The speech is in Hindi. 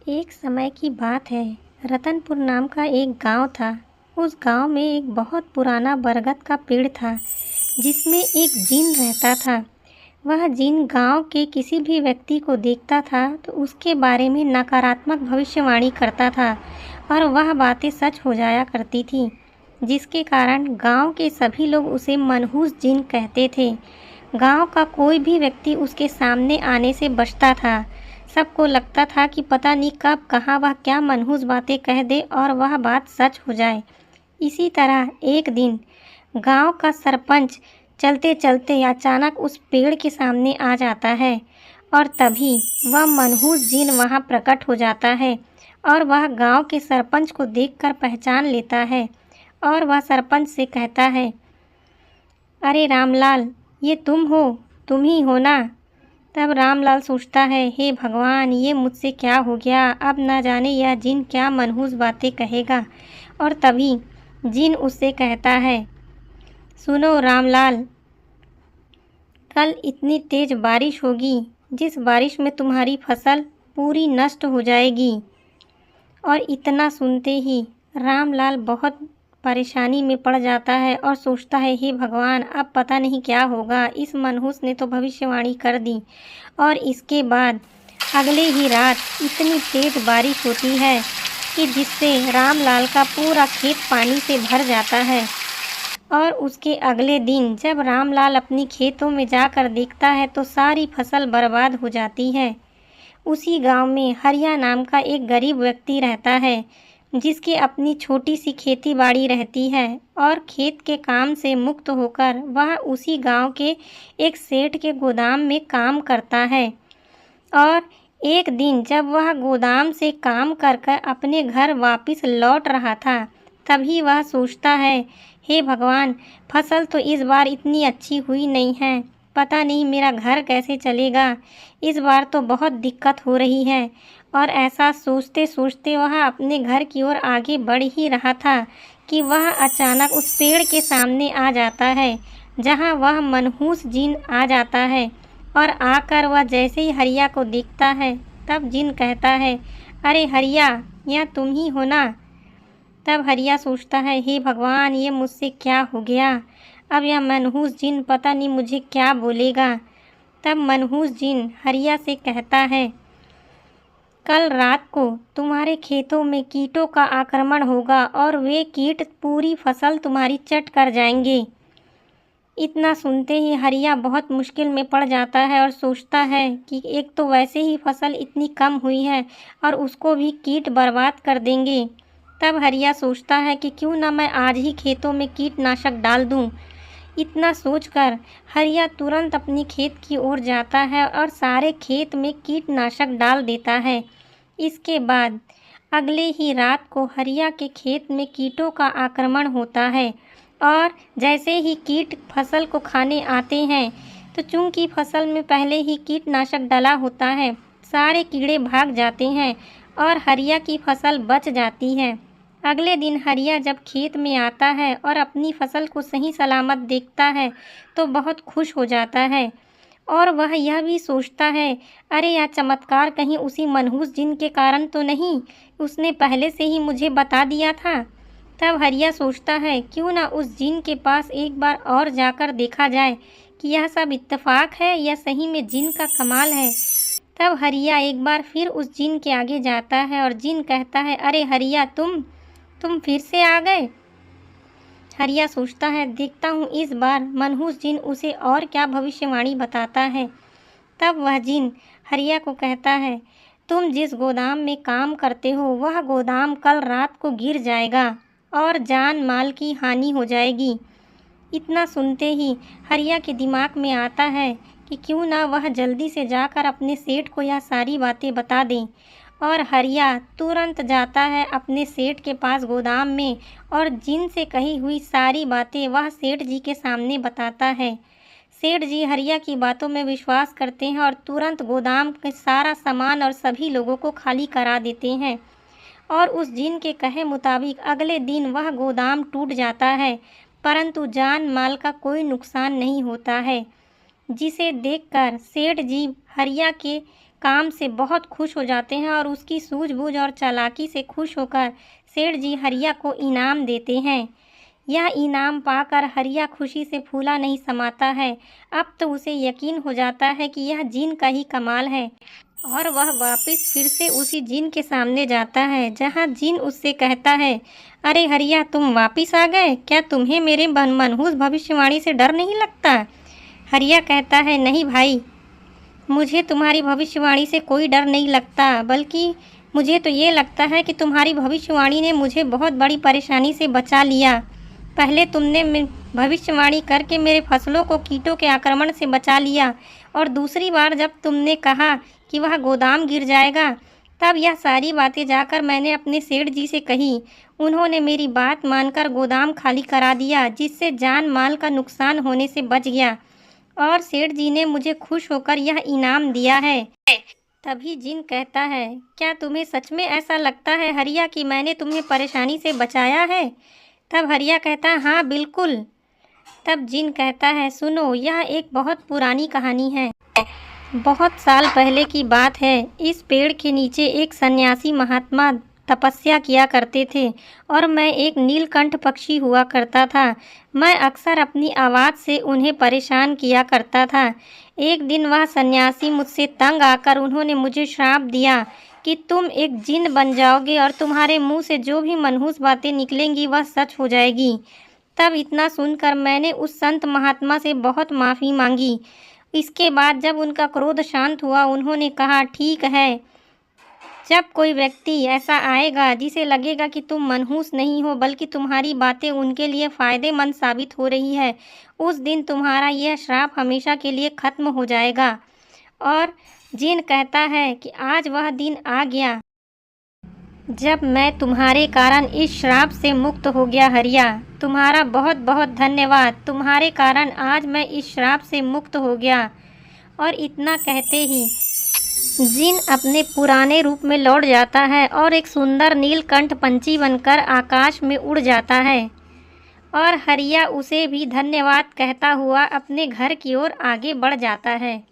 एक समय की बात है। रतनपुर नाम का एक गांव था। उस गांव में एक बहुत पुराना बरगद का पेड़ था, जिसमें एक जिन रहता था। वह जिन गांव के किसी भी व्यक्ति को देखता था तो उसके बारे में नकारात्मक भविष्यवाणी करता था और वह बातें सच हो जाया करती थी, जिसके कारण गांव के सभी लोग उसे मनहूस जिन कहते थे। गांव का कोई भी व्यक्ति उसके सामने आने से बचता था। सबको लगता था कि पता नहीं कब कहाँ वह क्या मनहूस बातें कह दे और वह बात सच हो जाए। इसी तरह एक दिन गांव का सरपंच चलते चलते अचानक उस पेड़ के सामने आ जाता है और तभी वह मनहूस जिन वहां प्रकट हो जाता है और वह गांव के सरपंच को देखकर पहचान लेता है और वह सरपंच से कहता है, अरे रामलाल, ये तुम हो, तुम ही हो ना। तब रामलाल सोचता है, हे भगवान, ये मुझसे क्या हो गया। अब ना जाने यह जिन क्या मनहूस बातें कहेगा। और तभी जिन उससे कहता है, सुनो रामलाल, कल इतनी तेज बारिश होगी जिस बारिश में तुम्हारी फसल पूरी नष्ट हो जाएगी। और इतना सुनते ही रामलाल बहुत परेशानी में पड़ जाता है और सोचता है, हे भगवान, अब पता नहीं क्या होगा। इस मनहूस ने तो भविष्यवाणी कर दी। और इसके बाद अगले ही रात इतनी तेज बारिश होती है कि जिससे रामलाल का पूरा खेत पानी से भर जाता है। और उसके अगले दिन जब रामलाल अपनी खेतों में जाकर देखता है तो सारी फसल बर्बाद हो जाती है। उसी गांव में हरिया नाम का एक गरीब व्यक्ति रहता है, जिसकी अपनी छोटी सी खेती बाड़ी रहती है और खेत के काम से मुक्त होकर वह उसी गांव के एक सेठ के गोदाम में काम करता है। और एक दिन जब वह गोदाम से काम कर कर अपने घर वापस लौट रहा था, तभी वह सोचता है, हे भगवान, फसल तो इस बार इतनी अच्छी हुई नहीं है। पता नहीं मेरा घर कैसे चलेगा। इस बार तो बहुत दिक्कत हो रही है। और ऐसा सोचते सोचते वह अपने घर की ओर आगे बढ़ ही रहा था कि वह अचानक उस पेड़ के सामने आ जाता है, जहां वह मनहूस जिन आ जाता है। और आकर वह जैसे ही हरिया को देखता है, तब जिन कहता है, अरे हरिया, यह तुम ही हो ना। तब हरिया सोचता है, हे भगवान, ये मुझसे क्या हो गया। अब यह मनहूस जिन पता नहीं मुझे क्या बोलेगा। तब मनहूस जिन हरिया से कहता है, कल रात को तुम्हारे खेतों में कीटों का आक्रमण होगा और वे कीट पूरी फसल तुम्हारी चट कर जाएंगे। इतना सुनते ही हरिया बहुत मुश्किल में पड़ जाता है और सोचता है कि एक तो वैसे ही फसल इतनी कम हुई है और उसको भी कीट बर्बाद कर देंगे। तब हरिया सोचता है कि क्यों ना मैं आज ही खेतों में कीटनाशक डाल दूं। इतना सोचकर हरिया तुरंत अपनी खेत की ओर जाता है और सारे खेत में कीटनाशक डाल देता है। इसके बाद अगले ही रात को हरिया के खेत में कीटों का आक्रमण होता है और जैसे ही कीट फसल को खाने आते हैं तो चूंकि फसल में पहले ही कीटनाशक डला होता है, सारे कीड़े भाग जाते हैं और हरिया की फसल बच जाती है। अगले दिन हरिया जब खेत में आता है और अपनी फसल को सही सलामत देखता है तो बहुत खुश हो जाता है और वह यह भी सोचता है, अरे यह चमत्कार कहीं उसी मनहूस जिन के कारण तो नहीं, उसने पहले से ही मुझे बता दिया था। तब हरिया सोचता है, क्यों ना उस जिन के पास एक बार और जाकर देखा जाए कि यह सब इत्तेफाक है या सही में जिन का कमाल है। तब हरिया एक बार फिर उस जिन के आगे जाता है और जिन कहता है, अरे हरिया, तुम फिर से आ गए। हरिया सोचता है, देखता हूँ इस बार मनहूस जिन उसे और क्या भविष्यवाणी बताता है। तब वह जिन हरिया को कहता है, तुम जिस गोदाम में काम करते हो वह गोदाम कल रात को गिर जाएगा और जान माल की हानि हो जाएगी। इतना सुनते ही हरिया के दिमाग में आता है कि क्यों ना वह जल्दी से जाकर अपने सेठ को यह सारी बातें बता दें। और हरिया तुरंत जाता है अपने सेठ के पास गोदाम में और जिन से कही हुई सारी बातें वह सेठ जी के सामने बताता है। सेठ जी हरिया की बातों में विश्वास करते हैं और तुरंत गोदाम के सारा सामान और सभी लोगों को खाली करा देते हैं। और उस जिन के कहे मुताबिक अगले दिन वह गोदाम टूट जाता है, परंतु जान माल का कोई नुकसान नहीं होता है, जिसे देखकर सेठ जी हरिया के काम से बहुत खुश हो जाते हैं और उसकी सूझबूझ और चालाकी से खुश होकर सेठ जी हरिया को इनाम देते हैं। यह इनाम पाकर हरिया खुशी से फूला नहीं समाता है। अब तो उसे यकीन हो जाता है कि यह जिन का ही कमाल है और वह वापस फिर से उसी जिन के सामने जाता है, जहां जिन उससे कहता है, अरे हरिया, तुम वापस आ गए? क्या तुम्हें मेरे मनहूस भविष्यवाणी से डर नहीं लगता? हरिया कहता है, नहीं भाई, मुझे तुम्हारी भविष्यवाणी से कोई डर नहीं लगता, बल्कि मुझे तो ये लगता है कि तुम्हारी भविष्यवाणी ने मुझे बहुत बड़ी परेशानी से बचा लिया। पहले तुमने भविष्यवाणी करके मेरे फसलों को कीटों के आक्रमण से बचा लिया, और दूसरी बार जब तुमने कहा कि वह गोदाम गिर जाएगा, तब यह सारी बातें जाकर मैंने अपने सेठ जी से कही। उन्होंने मेरी बात मानकर गोदाम खाली करा दिया, जिससे जान माल का नुकसान होने से बच गया, और सेठ जी ने मुझे खुश होकर यह इनाम दिया है। तभी जिन कहता है, क्या तुम्हें सच में ऐसा लगता है हरिया कि मैंने तुम्हें परेशानी से बचाया है? तब हरिया कहता है, हाँ बिल्कुल। तब जिन कहता है, सुनो, यह एक बहुत पुरानी कहानी है। बहुत साल पहले की बात है। इस पेड़ के नीचे एक सन्यासी महात्मा तपस्या किया करते थे और मैं एक नीलकंठ पक्षी हुआ करता था। मैं अक्सर अपनी आवाज़ से उन्हें परेशान किया करता था। एक दिन वह सन्यासी मुझसे तंग आकर उन्होंने मुझे श्राप दिया कि तुम एक जिन बन जाओगे और तुम्हारे मुंह से जो भी मनहूस बातें निकलेंगी वह सच हो जाएगी। तब इतना सुनकर मैंने उस संत महात्मा से बहुत माफ़ी मांगी। इसके बाद जब उनका क्रोध शांत हुआ, उन्होंने कहा, ठीक है, जब कोई व्यक्ति ऐसा आएगा जिसे लगेगा कि तुम मनहूस नहीं हो बल्कि तुम्हारी बातें उनके लिए फ़ायदेमंद साबित हो रही है, उस दिन तुम्हारा यह श्राप हमेशा के लिए ख़त्म हो जाएगा। और जिन कहता है कि आज वह दिन आ गया जब मैं तुम्हारे कारण इस श्राप से मुक्त हो गया। हरिया, तुम्हारा बहुत बहुत धन्यवाद। तुम्हारे कारण आज मैं इस श्राप से मुक्त हो गया। और इतना कहते ही जिन अपने पुराने रूप में लौट जाता है और एक सुंदर नीलकंठ पंछी बनकर आकाश में उड़ जाता है, और हरिया उसे भी धन्यवाद कहता हुआ अपने घर की ओर आगे बढ़ जाता है।